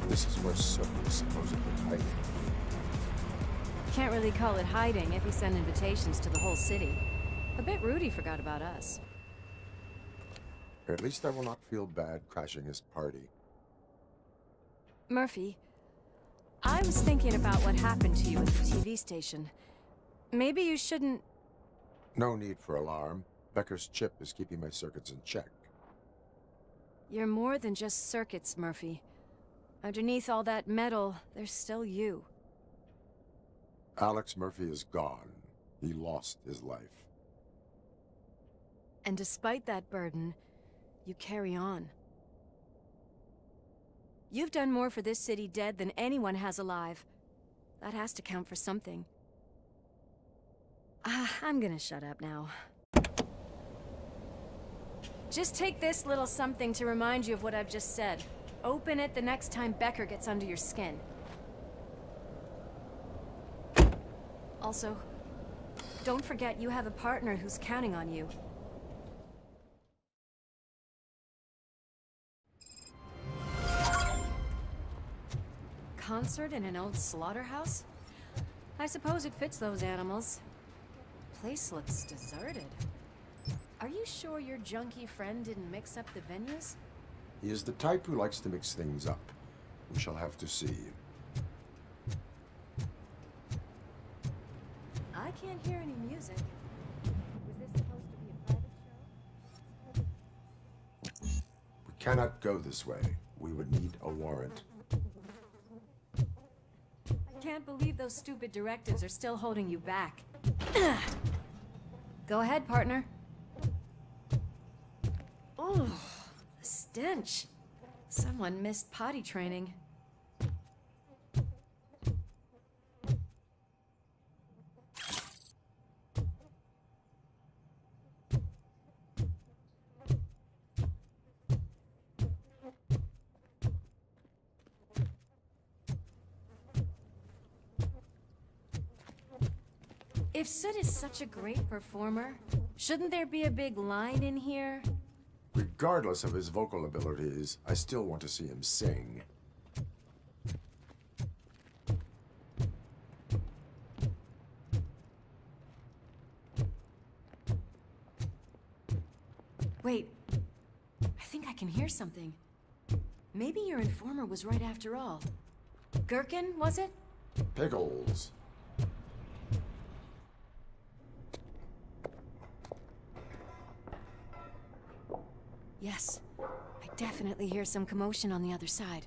This is where Soap is supposedly hiding. Can't really call it hiding if you send invitations to the whole city. A bit rude he forgot about us. At least I will not feel bad crashing his party. Murphy, I was thinking about what happened to you at the TV station. Maybe you shouldn't... No need for alarm. Becker's chip is keeping my circuits in check. You're more than just circuits, Murphy. Underneath all that metal, there's still you. Alex Murphy is gone. He lost his life. And despite that burden, you carry on. You've done more for this city dead than anyone has alive. That has to count for something. I'm gonna shut up now. Just take this little something to remind you of what I've just said. Open it the next time Becker gets under your skin. Also, don't forget you have a partner who's counting on you. Concert in an old slaughterhouse? I suppose it fits those animals. Place looks deserted. Are you sure your junkie friend didn't mix up the venues? He is the type who likes to mix things up. We shall have to see. I can't hear any music. Was this supposed to be a private show? We cannot go this way. We would need a warrant. I can't believe those stupid directives are still holding you back. Go ahead, partner. Oh, the stench. Someone missed potty training. If Sid is such a great performer, shouldn't there be a big line in here? Regardless of his vocal abilities, I still want to see him sing. Wait, I think I can hear something. Maybe your informer was right after all. Gherkin, was it? Pickles. Yes, I definitely hear some commotion on the other side.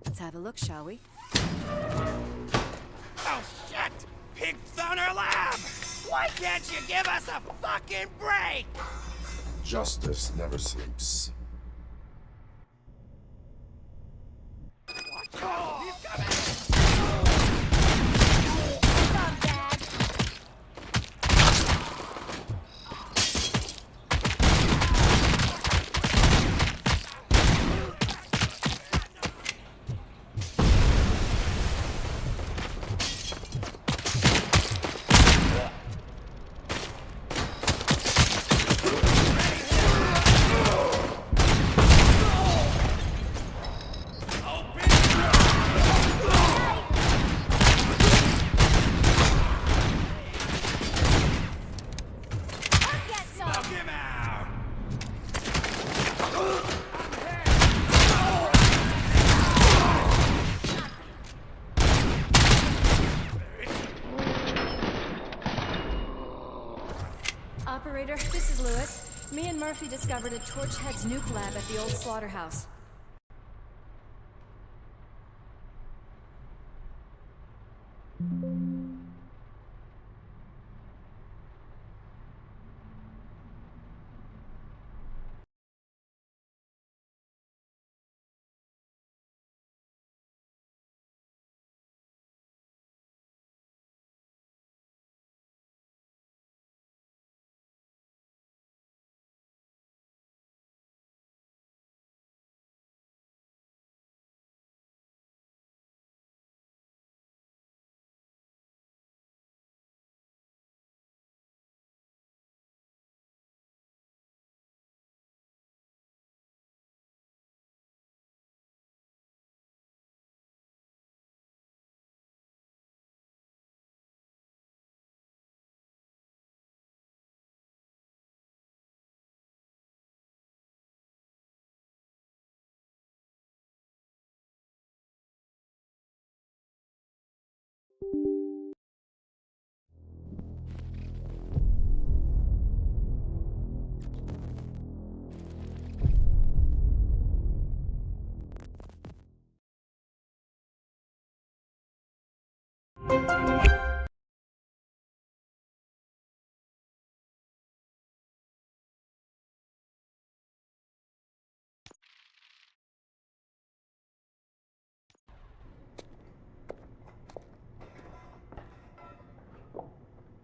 Let's have a look, shall we? Oh shit! Pigs on our lab! Why can't you give us a fucking break? Justice never sleeps. Oh, he's coming! Come, Dad! Operator, this is Lewis. Me and Murphy discovered a Torchhead's nuke lab at the old slaughterhouse.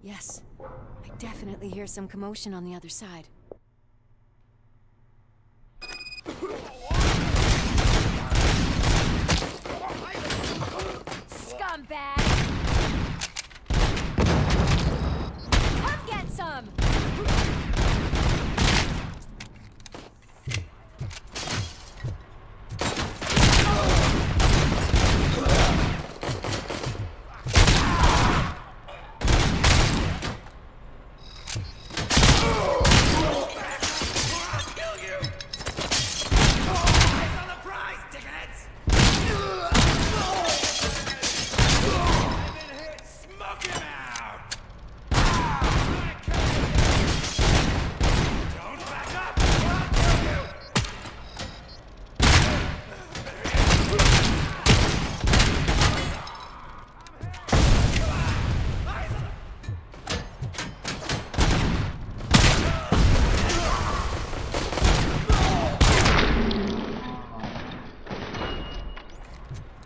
Yes, I definitely hear some commotion on the other side. Scumbag! Come get some!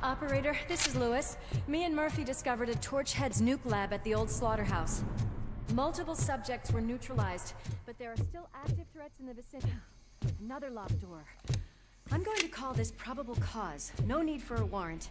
Operator, this is Lewis. Me and Murphy discovered a Torchhead's nuke lab at the old slaughterhouse. Multiple subjects were neutralized, but there are still active threats in the vicinity. Another locked door. I'm going to call this probable cause. No need for a warrant.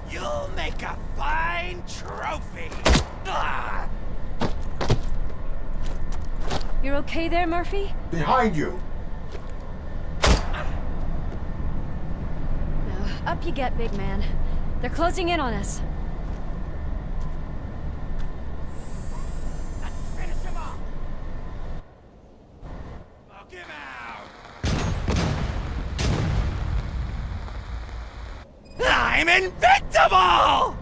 You'll make a fine trophy. You're okay there, Murphy? Behind you! No, up you get, big man. They're closing in on us. Let's finish him off. Knock him out. I'm invincible!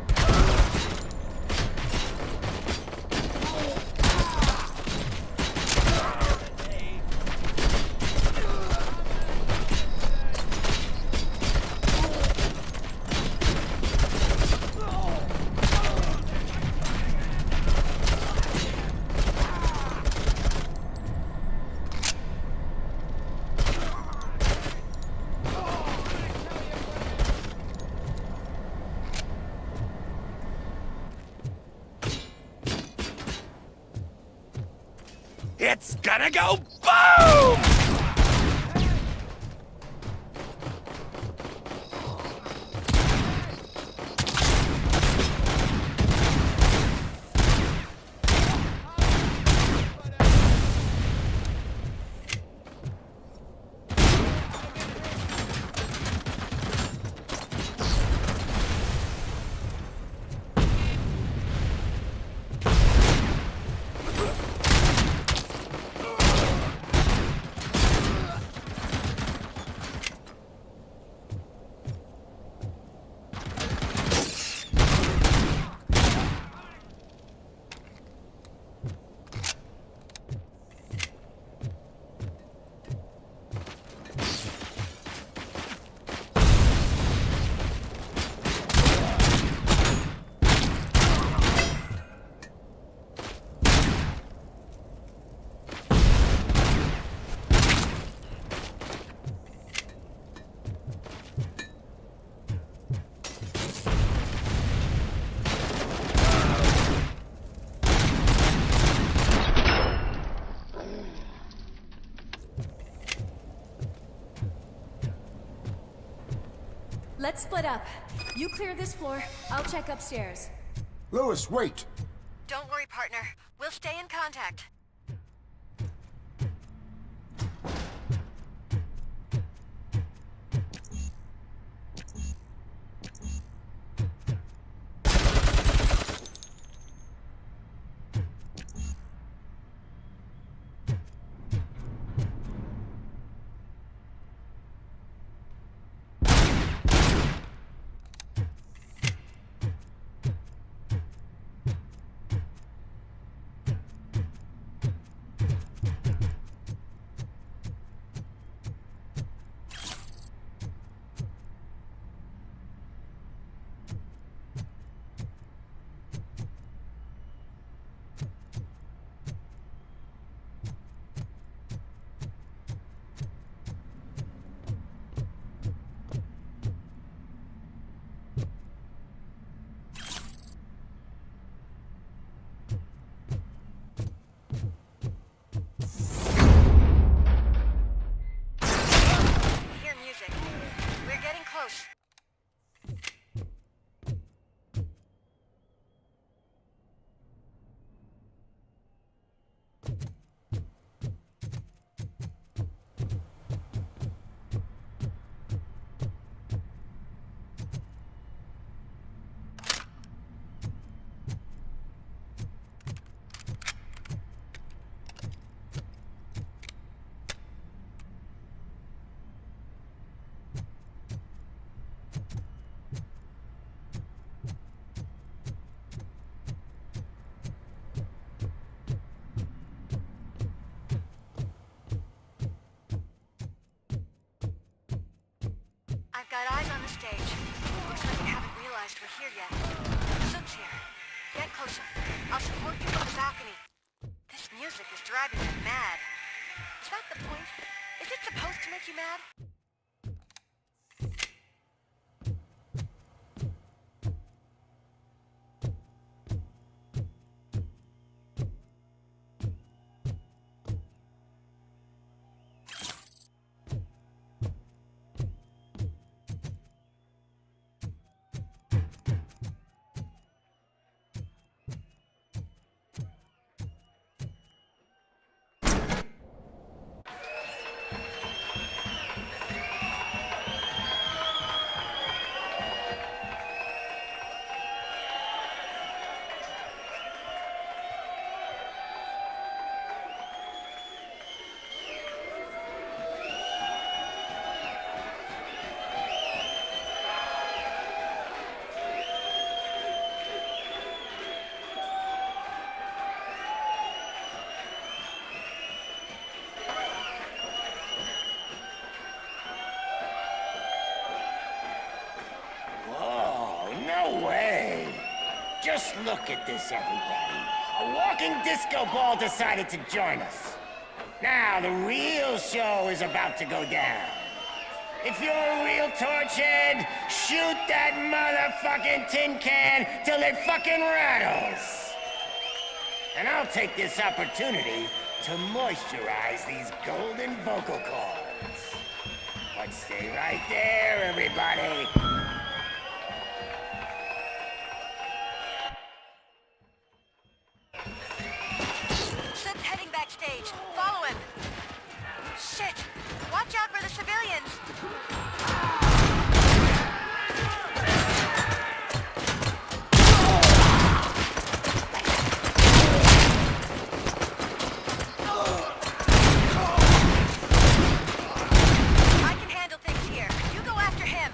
it's gonna go boom! Let's split up. You clear this floor, I'll check upstairs. Lewis, wait! Don't worry, partner. We'll stay in contact. Got eyes on the stage. Looks like you haven't realized we're here yet. Sook's here. Get closer. I'll support you from the balcony. This music is driving me mad. Is that the point? Is it supposed to make you mad? Just look at this, everybody. A walking disco ball decided to join us. Now, the real show is about to go down. If you're a real torchhead, shoot that motherfucking tin can till it fucking rattles. And I'll take this opportunity to to moisturize these golden vocal cords. But stay right there, everybody. Sid's heading backstage. Follow him. Shit! Watch out for the civilians! I can handle things here. You go after him.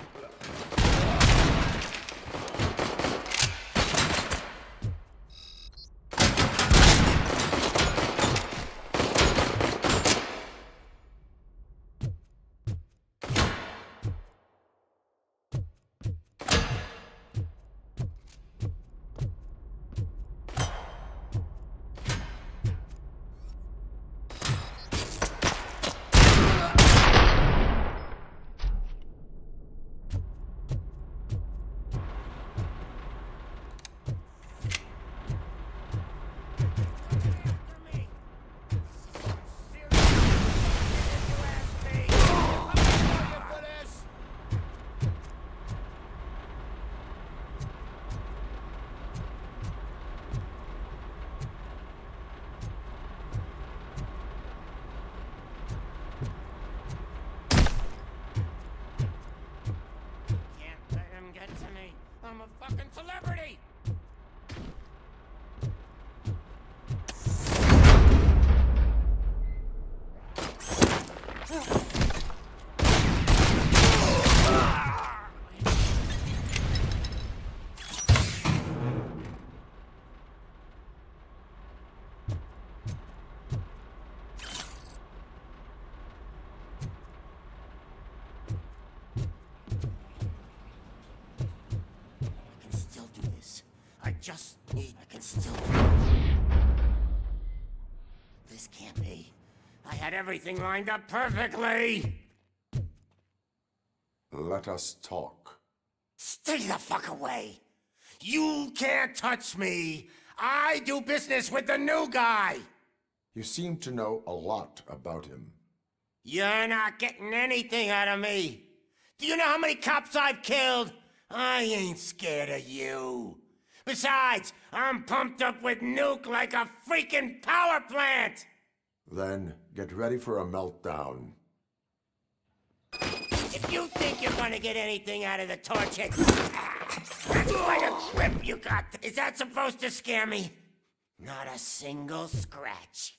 I'm a fucking celebrity! I can still... This can't be. I had everything lined up perfectly! Let us talk. Stay the fuck away! You can't touch me! I do business with the new guy! You seem to know a lot about him. You're not getting anything out of me! Do you know how many cops I've killed? I ain't scared of you. Besides, I'm pumped up with nuke like a freaking power plant! Then get ready for a meltdown. If you think you're gonna get anything out of the torch head, that's quite a grip you got. Is that supposed to scare me? Not a single scratch.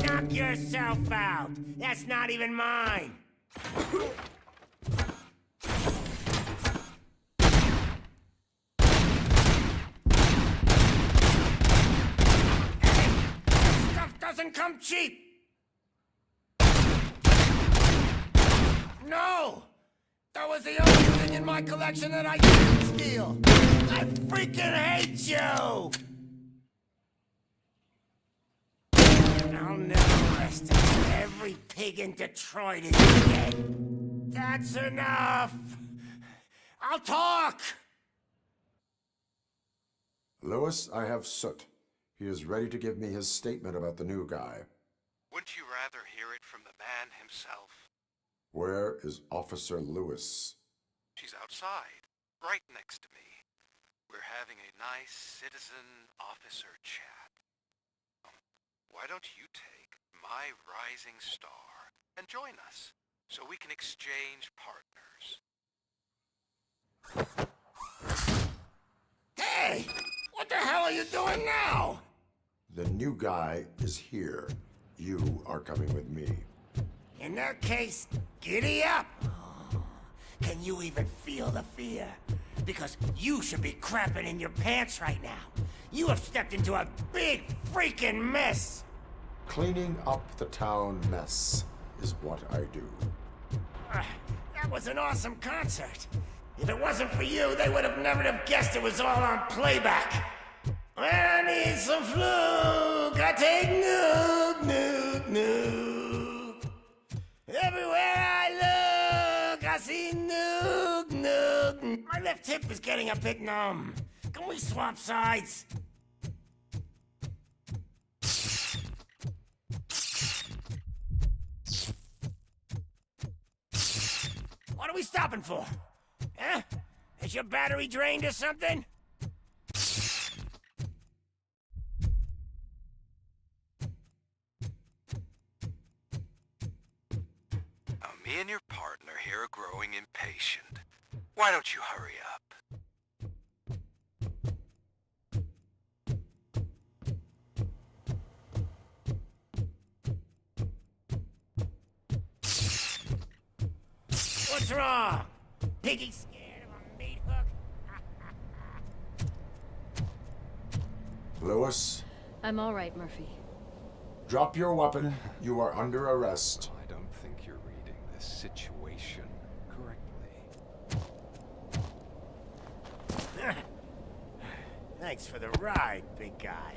Knock yourself out. That's not even mine. Stuff doesn't come cheap. No! That was the only thing in my collection that I didn't steal. I freaking hate you! I'll never rest until every pig in Detroit is dead. That's enough! I'll talk! Lewis, I have Soot. He is ready to give me his statement about the new guy. Wouldn't you rather hear it from the man himself? Where is Officer Lewis? She's outside, right next to me. we're having a nice citizen-officer chat. Why don't you take my rising star and join us, so we can exchange partners? Hey! What the hell are you doing now? The new guy is here. You are coming with me. In that case, giddy up! Can you even feel the fear? Because you should be crapping in your pants right now. You have stepped into a big freaking mess! Cleaning up the town mess is what I do. That was an awesome concert. If it wasn't for you, they would have never have guessed it was all on playback. When I need some fluke, I take nuke, nuke, nuke. Everywhere I look, I see nuke, nuke. My left hip is getting a bit numb. Can we swap sides? What are we stopping for? Huh? Is your battery drained or something? Now, me and your partner here are growing impatient. Why don't you hurry up? What's wrong? Piggy scared of a meat hook? Lewis, I'm all right, Murphy. drop your weapon. You are under arrest. I don't think you're reading this situation correctly. Thanks for the ride, big guy.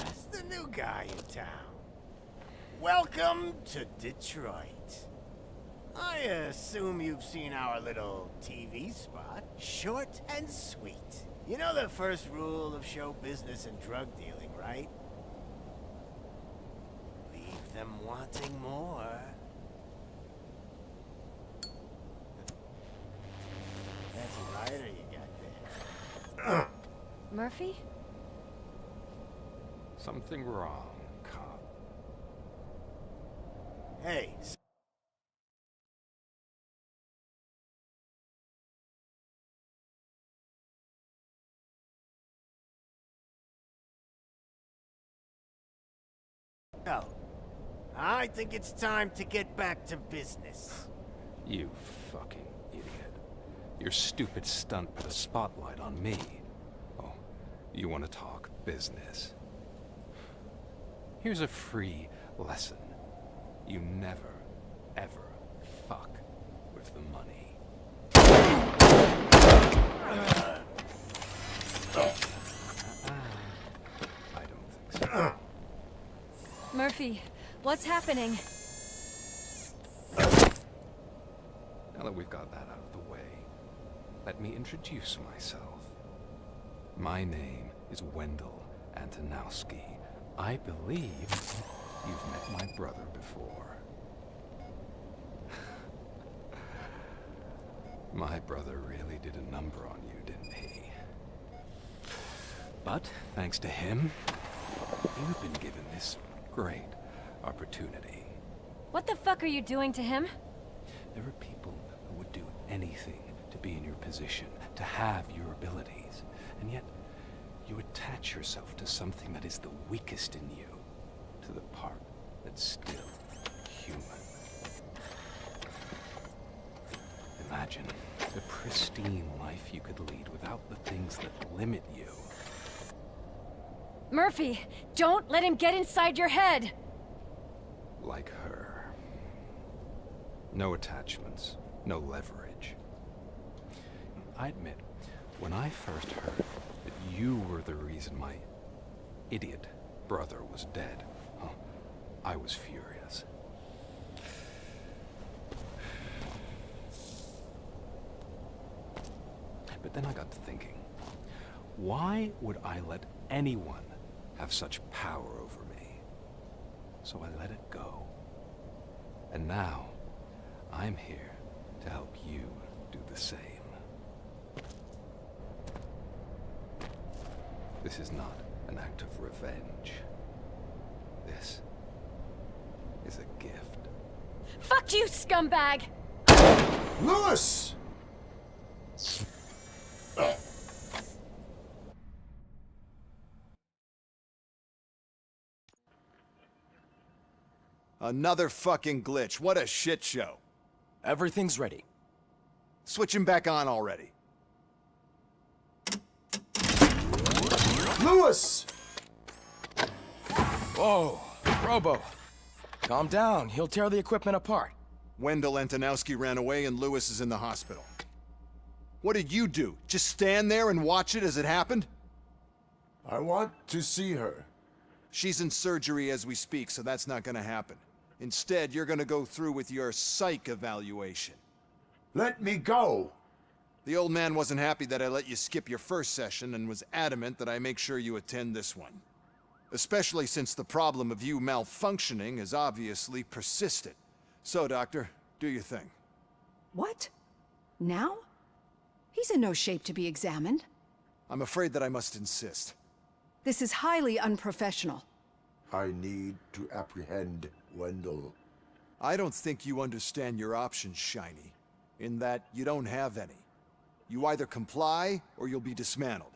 It's the new guy in town. Welcome to Detroit. I assume you've seen our little TV spot. Short and sweet. You know the first rule of show business and drug dealing, right? Leave them wanting more. That's a lighter you got there. Murphy? Something wrong, cop. Hey. So, I think it's time to get back to business. You fucking idiot. Your stupid stunt put a spotlight on me. Oh, you want to talk business? Here's a free lesson. You never, ever fuck with the money. I don't think so. Murphy, what's happening? Now that we've got that out of the way, let me introduce myself. My name is Wendell Antonowski. I believe you've met my brother before. My brother really did a number on you, didn't he? But thanks to him, you've been given this great opportunity. What the fuck are you doing to him? There are people who would do anything to be in your position, to have your abilities, and yet you attach yourself to something that is the weakest in you, to the part that's still human. Imagine the pristine life you could lead without the things that limit you. Murphy, don't let him get inside your head! Like her. No attachments, no leverage. I admit, when I first heard that you were the reason my idiot brother was dead, I was furious. But then I got to thinking, why would I let anyone have such power over me? So I let it go. And now, I'm here to help you do the same. This is not an act of revenge. This is a gift. Fuck you, scumbag! Lewis! Another fucking glitch. What a shit show. Everything's ready. Switch him back on already. Lewis! Whoa, Robo. Calm down. He'll tear the equipment apart. Wendell Antonowski ran away and Lewis is in the hospital. What did you do? Just stand there and watch it as it happened? I want to see her. She's in surgery as we speak, so that's not gonna happen. Instead, you're gonna go through with your psych evaluation. Let me go! The old man wasn't happy that I let you skip your first session and was adamant that I make sure you attend this one. Especially since the problem of you malfunctioning is obviously persistent. So, Doctor, do your thing. What? Now? He's in no shape to be examined. I'm afraid that I must insist. This is highly unprofessional. I need to apprehend Wendell. I don't think you understand your options, Shiny. In that, you don't have any. You either comply, or you'll be dismantled.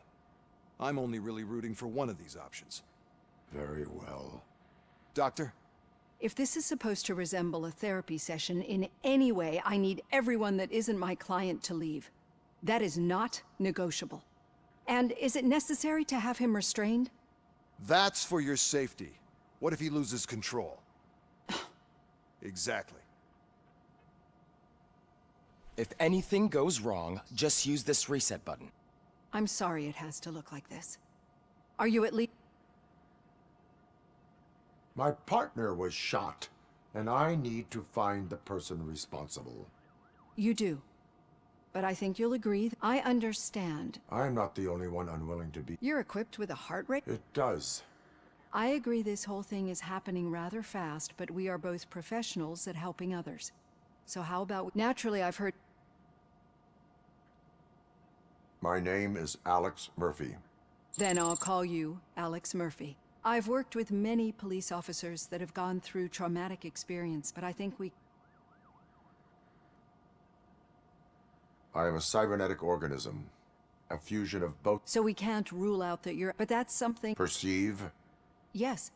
I'm only really rooting for one of these options. Very well. Doctor? If this is supposed to resemble a therapy session in any way, I need everyone that isn't my client to leave. That is not negotiable. And is it necessary to have him restrained? That's for your safety. What if he loses control? Exactly. If anything goes wrong, just use this reset button. I'm sorry it has to look like this. Are you at least... My partner was shot, and I need to find the person responsible. You do. But I think you'll agree I understand. I'm not the only one unwilling to be. You're equipped with a heart rate? It does. I agree this whole thing is happening rather fast, but we are both professionals at helping others. So how about... Naturally, I've heard... My name is Alex Murphy. Then I'll call you Alex Murphy. I've worked with many police officers that have gone through traumatic experience, but I think we... I am a cybernetic organism. A fusion of both. So we can't rule out that you're... But that's something... Perceive? Yes.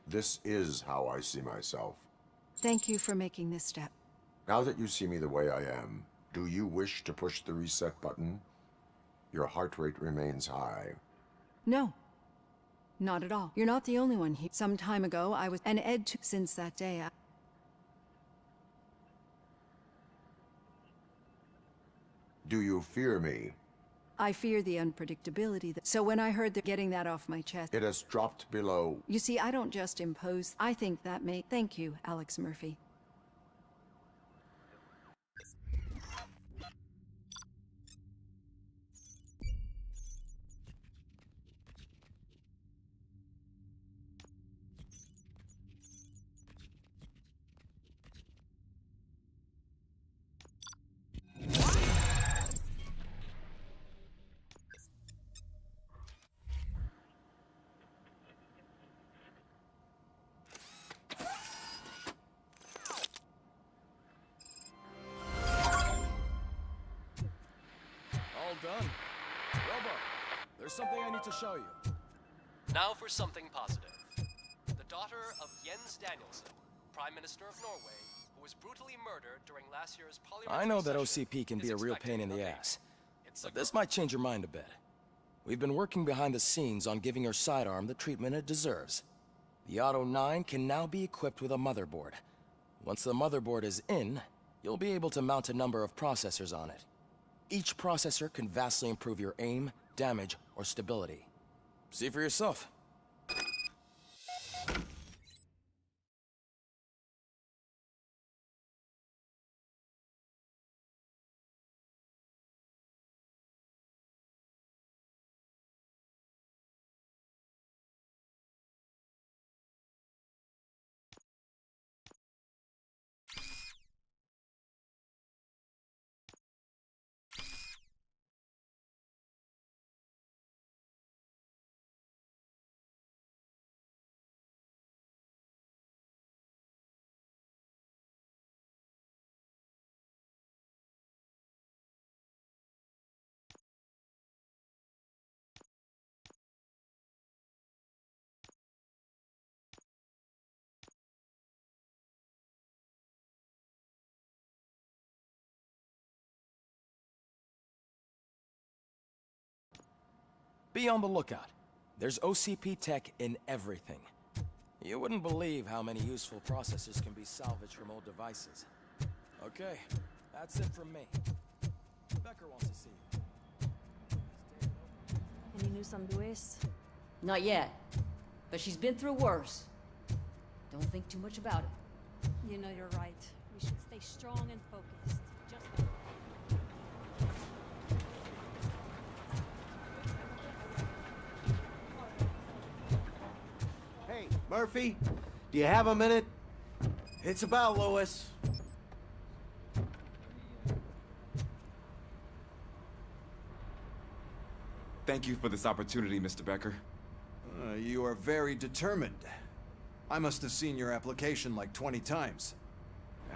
This is how I see myself. Thank you for making this step. Now that you see me the way I am, do you wish to push the reset button? Your heart rate remains high. No. Not at all. You're not the only one here. Some time ago, I was... And Ed, too. Since that day, Do you fear me? I fear the unpredictability that... So when I heard that getting that off my chest... It has dropped below. You see, I don't just impose... I think that may... Thank you, Alex Murphy. Done. Robo, there's something I need to show you. Now for something positive. The daughter of Jens Danielson, Prime Minister of Norway, who was brutally murdered during last year's parliamentary I know that session, OCP can be a real pain in the expecting ass, It's but a this girl. might change your mind a bit. We've been working behind the scenes on giving her sidearm the treatment it deserves. The Auto 9 can now be equipped with a motherboard. Once the motherboard is in, you'll be able to mount a number of processors on it. Each processor can vastly improve your aim, damage, or stability. See for yourself. Be on the lookout. There's OCP tech in everything. You wouldn't believe how many useful processors can be salvaged from old devices. Okay, that's it from me. Becker wants to see you. Any news on Luis? Not yet. But she's been through worse. Don't think too much about it. You know you're right. We should stay strong and focused. Just... Hey, Murphy, do you have a minute? It's about Louis. Thank you for this opportunity, Mr. Becker. You are very determined. I must have seen your application like 20 times.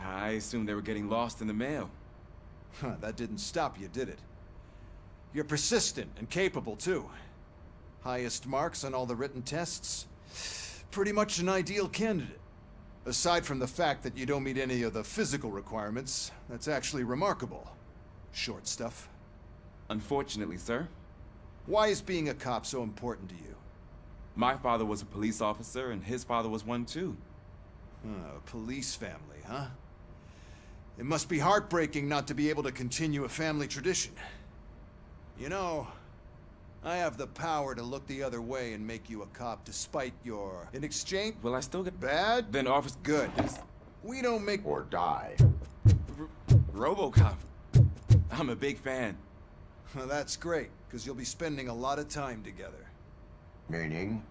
I assumed they were getting lost in the mail. That didn't stop you, did it? You're persistent and capable, too. Highest marks on all the written tests. Pretty much an ideal candidate. Aside from the fact that you don't meet any of the physical requirements, that's actually remarkable. Short stuff. Unfortunately, sir. Why is being a cop so important to you? My father was a police officer, and his father was one too. A police family, huh? It must be heartbreaking not to be able to continue a family tradition. You know, I have the power to look the other way and make you a cop despite your... In exchange... Will I still get... Bad? Then officer... Good. We don't make... Or die. RoboCop. I'm a big fan. Well, that's great, because you'll be spending a lot of time together. Meaning?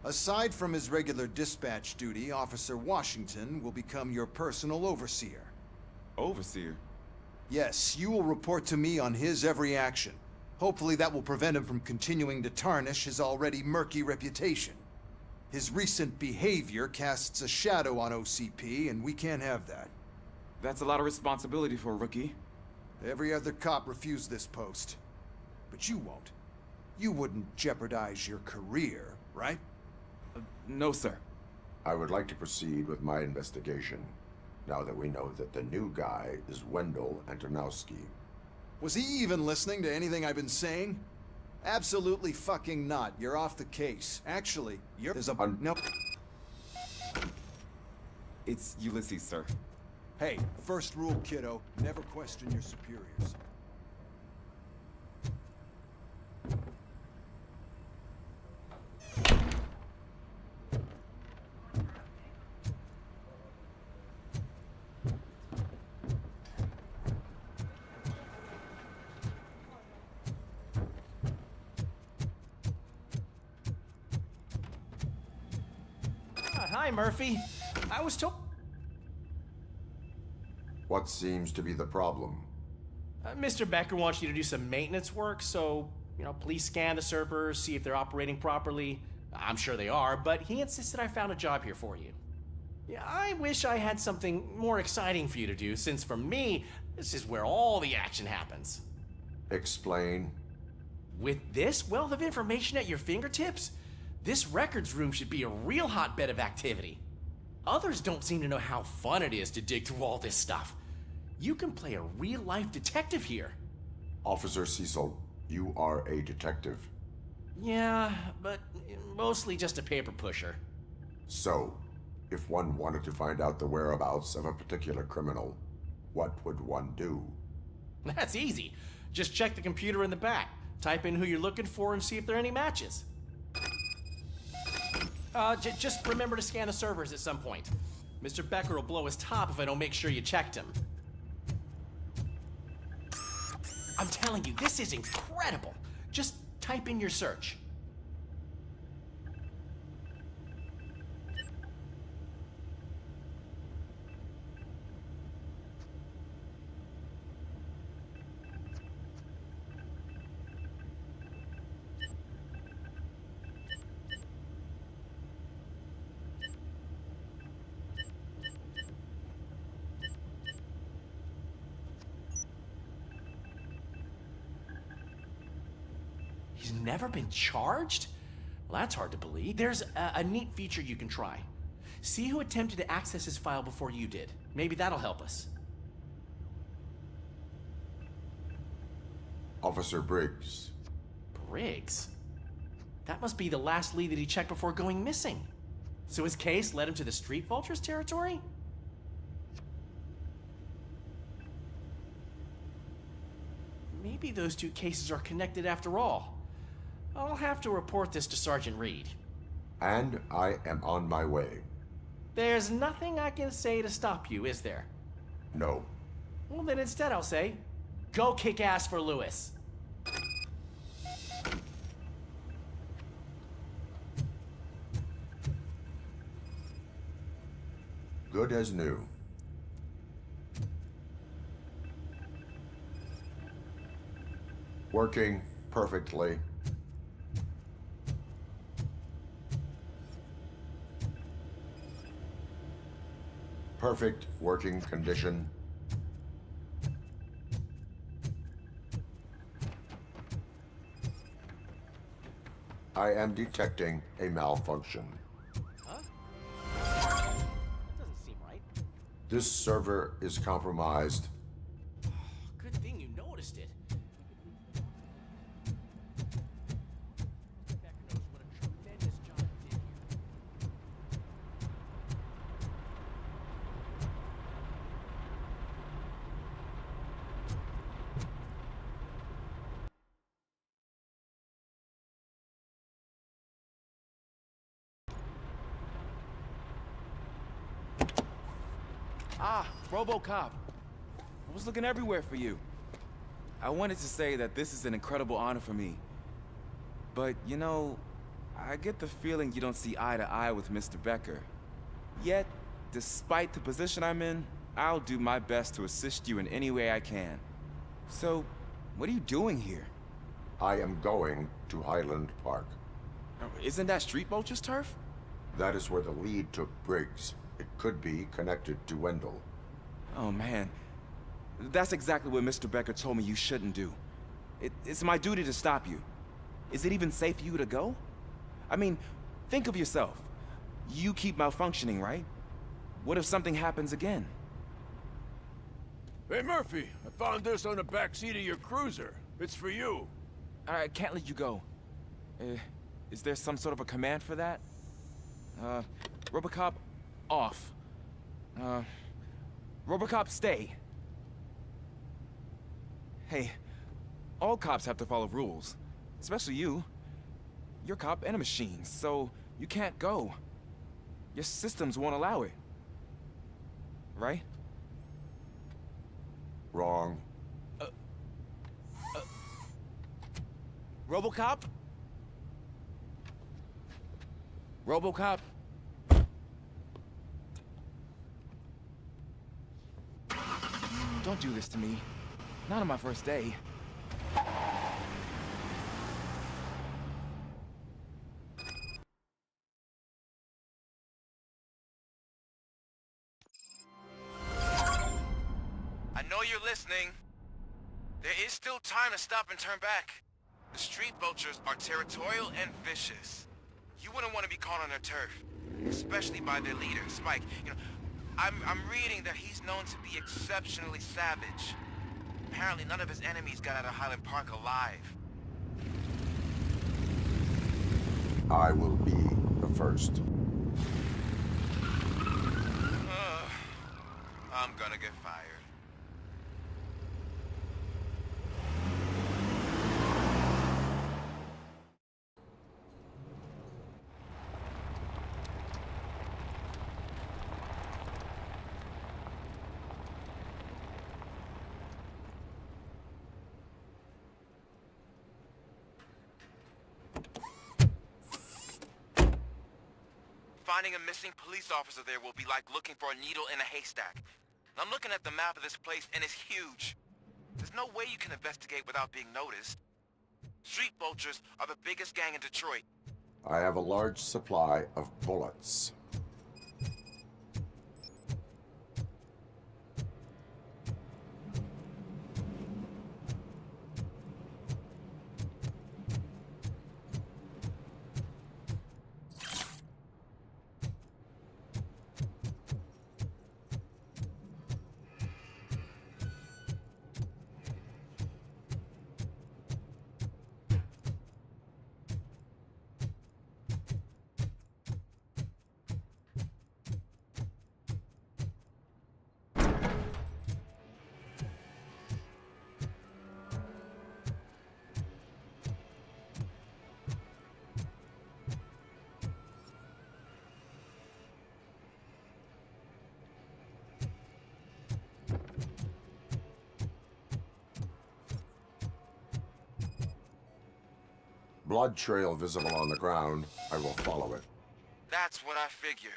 Aside from his regular dispatch duty, Officer Washington will become your personal overseer. Overseer? Yes, you will report to me on his every action. Hopefully that will prevent him from continuing to tarnish his already murky reputation. His recent behavior casts a shadow on OCP, and we can't have that. That's a lot of responsibility for a rookie. Every other cop refused this post. But you won't. You wouldn't jeopardize your career, right? No, sir. I would like to proceed with my investigation, now that we know that the new guy is Wendell Antonowski. Was he even listening to anything I've been saying? Absolutely fucking not. You're off the case. Actually, there's a... Nope. It's Ulysses, sir. Hey, first rule, kiddo. Never question your superiors. Hi, Murphy. I was told... What seems to be the problem? Mr. Becker wants you to do some maintenance work, so, please scan the servers, see if they're operating properly. I'm sure they are, but he insisted I found a job here for you. Yeah, I wish I had something more exciting for you to do, since for me, this is where all the action happens. Explain. With this wealth of information at your fingertips, this records room should be a real hotbed of activity. Others don't seem to know how fun it is to dig through all this stuff. You can play a real-life detective here. Officer Cecil, you are a detective. Yeah, but mostly just a paper pusher. So, if one wanted to find out the whereabouts of a particular criminal, what would one do? That's easy. Just check the computer in the back, type in who you're looking for, and see if there are any matches. Just remember to scan the servers at some point. Mr. Becker will blow his top if I don't make sure you checked him. I'm telling you, this is incredible. Just type in your search. He's never been charged? Well, that's hard to believe. There's a neat feature you can try. See who attempted to access his file before you did. Maybe that'll help us. Officer Briggs. Briggs? That must be the last lead that he checked before going missing. So his case led him to the Street Vultures territory? Maybe those two cases are connected after all. I'll have to report this to Sergeant Reed. And I am on my way. There's nothing I can say to stop you, is there? No. Well, then instead I'll say, go kick ass for Lewis. Good as new. Working perfectly. Perfect working condition. I am detecting a malfunction. Huh? That doesn't seem right. This server is compromised. Good thing you noticed it. Becker knows what a tremendous job he did here. Ah, RoboCop. I was looking everywhere for you. I wanted to say that this is an incredible honor for me. But, you know, I get the feeling you don't see eye to eye with Mr. Becker. Yet, despite the position I'm in, I'll do my best to assist you in any way I can. So, what are you doing here? I am going to Highland Park. Isn't that Street Vulture's turf? That is where the lead took Briggs. It could be connected to Wendell. Oh, man. That's exactly what Mr. Becker told me you shouldn't do. It's my duty to stop you. Is it even safe for you to go? I mean, think of yourself. You keep malfunctioning, right? What if something happens again? Hey, Murphy, I found this on the back seat of your cruiser. It's for you. I can't let you go. Is there some sort of a command for that? RoboCop, off. RoboCop, stay. Hey, all cops have to follow rules. Especially you. You're a cop and a machine, so you can't go. Your systems won't allow it. Right? Wrong. RoboCop? RoboCop? Don't do this to me. Not on my first day. I know you're listening. There is still time to stop and turn back. The Street Vultures are territorial and vicious. You wouldn't want to be caught on their turf, especially by their leader, Spike. You know, I'm reading that he's known to be exceptionally savage. Apparently none of his enemies got out of Highland Park alive. I will be the first. I'm gonna get fired. Finding a missing police officer there will be like looking for a needle in a haystack. I'm looking at the map of this place and it's huge. There's no way you can investigate without being noticed. Street Vultures are the biggest gang in Detroit. I have a large supply of bullets. Blood trail visible on the ground. I will follow it. That's what I figured.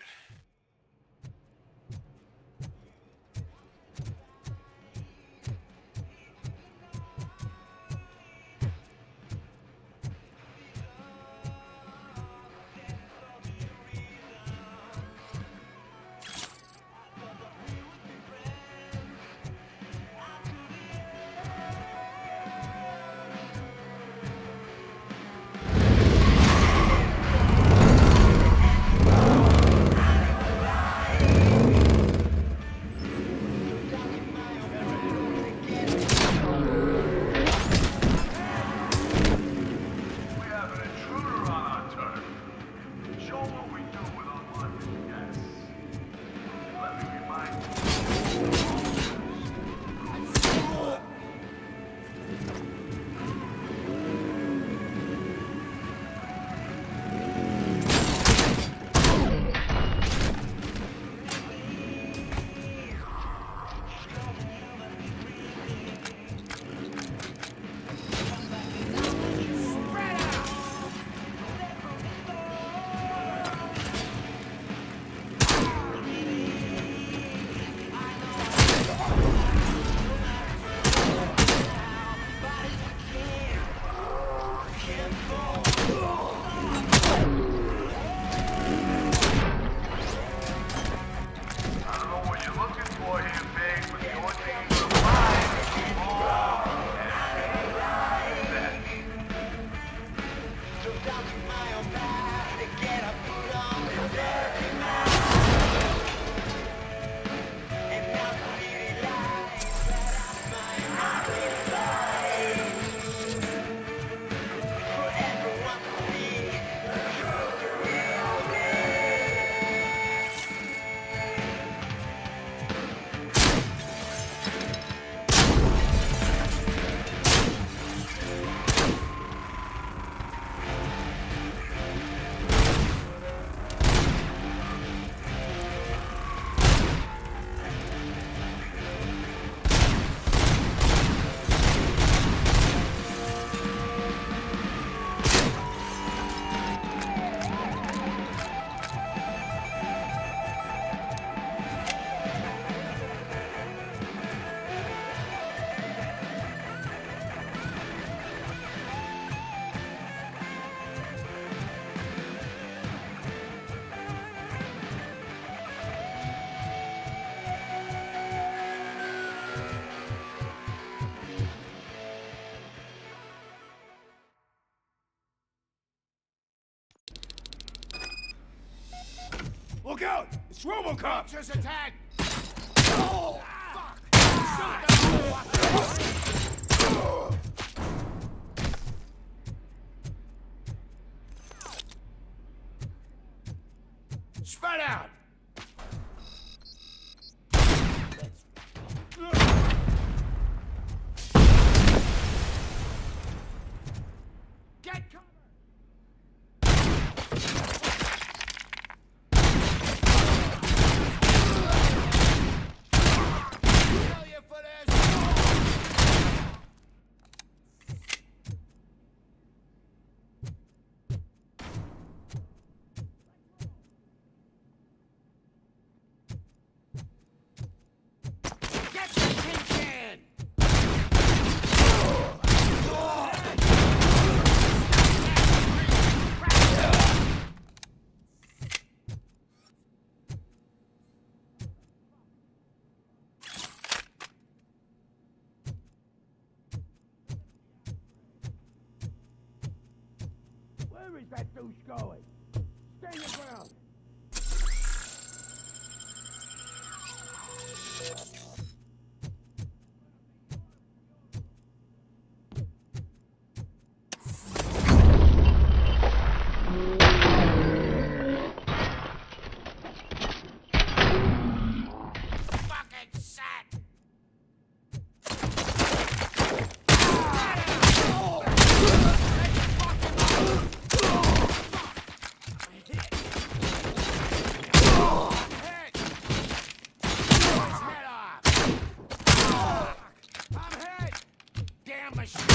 Look out! It's RoboCop! Just attack! Oh, Spread out! Get cover! Where is that douche going? Stay your ground!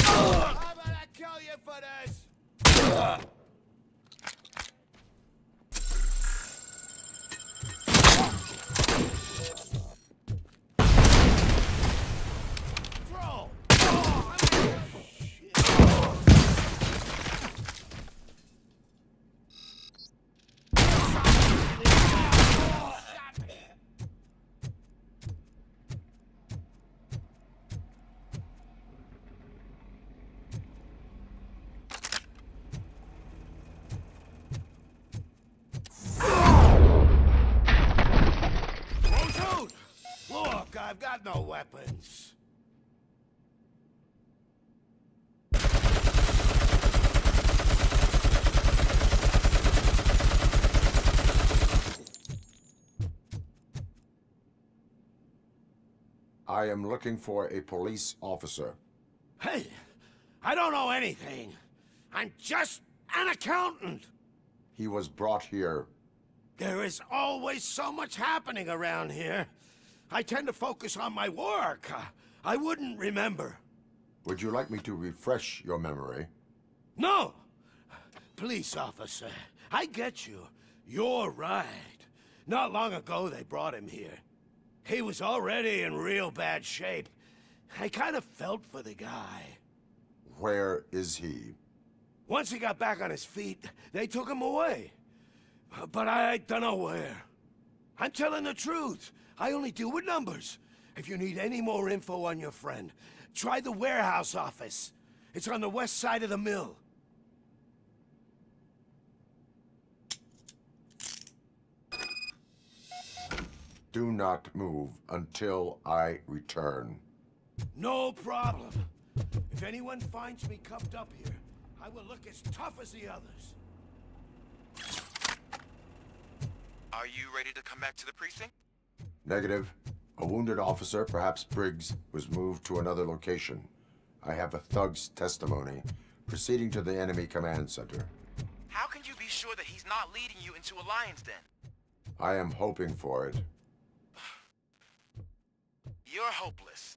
How about I kill you for this? I've got no weapons. I am looking for a police officer. Hey, I don't know anything. I'm just an accountant. He was brought here. There is always so much happening around here. I tend to focus on my work. I wouldn't remember. Would you like me to refresh your memory? No! Police officer, I get you. You're right. Not long ago they brought him here. He was already in real bad shape. I kind of felt for the guy. Where is he? Once he got back on his feet, they took him away. But I don't know where. I'm telling the truth. I only deal with numbers. If you need any more info on your friend, try the warehouse office. It's on the west side of the mill. Do not move until I return. No problem. If anyone finds me cuffed up here, I will look as tough as the others. Are you ready to come back to the precinct? Negative. A wounded officer, perhaps Briggs, was moved to another location. I have a thug's testimony, proceeding to the enemy command center. How can you be sure that he's not leading you into a lion's den? I am hoping for it. You're hopeless.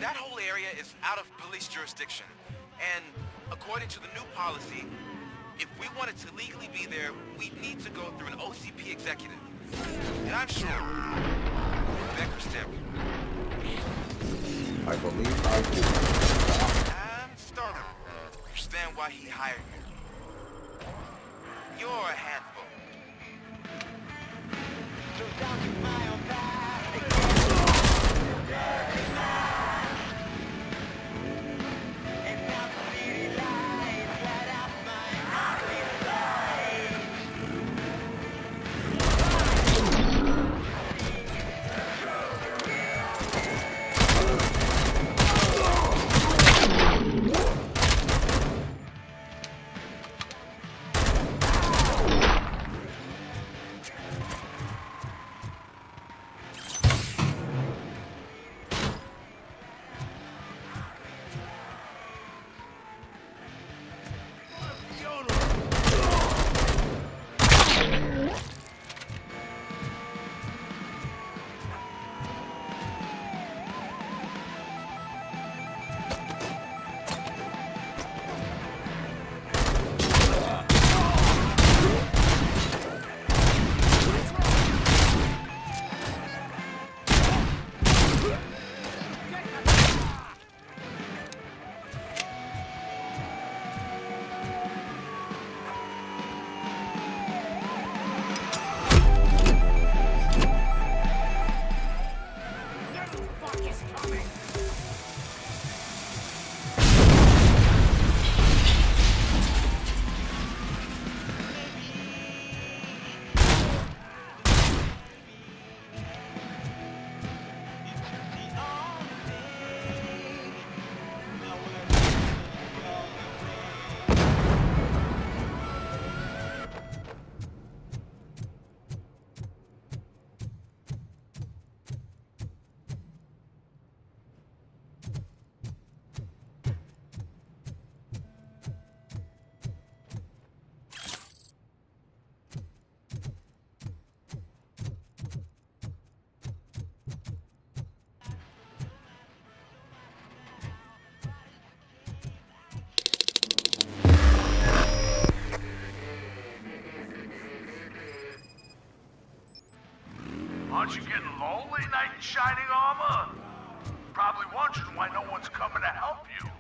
That whole area is out of police jurisdiction, and according to the new policy, if we wanted to legally be there, we'd need to go through an OCP executive. And I'm sure Becker stamped. I believe I do. I'm starting to understand why he hired you. You're a handful. Aren't you getting lonely, knight in shining armor? Probably wondering why no one's coming to help you.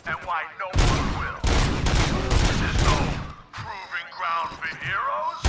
And why no one will. This is no proving ground for heroes.